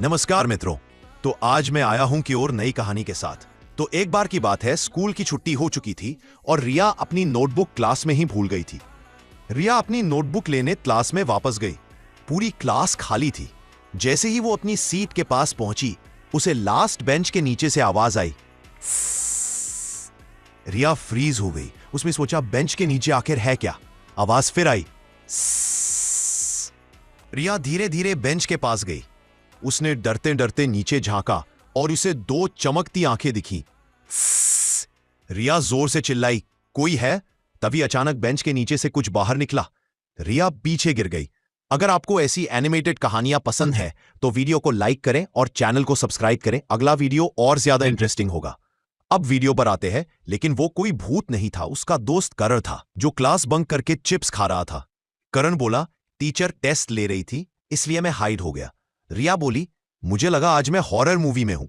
नमस्कार मित्रों। तो आज मैं आया हूं की ओर नई कहानी के साथ। तो एक बार की बात है, स्कूल की छुट्टी हो चुकी थी और रिया अपनी नोटबुक क्लास में ही भूल गई थी। रिया अपनी नोटबुक लेने क्लास में वापस गई। पूरी क्लास खाली थी। जैसे ही वो अपनी सीट के पास पहुंची, उसे लास्ट बेंच के नीचे से आवाज आई। रिया फ्रीज हो गई। उसने सोचा बेंच के नीचे आखिर है क्या। आवाज फिर आई। रिया धीरे धीरे बेंच के पास गई। उसने डरते डरते नीचे झांका और उसे दो चमकती आंखें दिखी। रिया जोर से चिल्लाई, कोई है? तभी अचानक बेंच के नीचे से कुछ बाहर निकला। रिया पीछे गिर गई। अगर आपको ऐसी एनिमेटेड कहानियां पसंद है तो वीडियो को लाइक करें और चैनल को सब्सक्राइब करें। अगला वीडियो और ज्यादा इंटरेस्टिंग होगा। अब वीडियो पर आते हैं। लेकिन वो कोई भूत नहीं था, उसका दोस्त करण था, जो क्लास बंक करके चिप्स खा रहा था। करण बोला, टीचर टेस्ट ले रही थी इसलिए मैं हाइड हो गया। रिया बोली, मुझे लगा आज मैं हॉरर मूवी में हूं।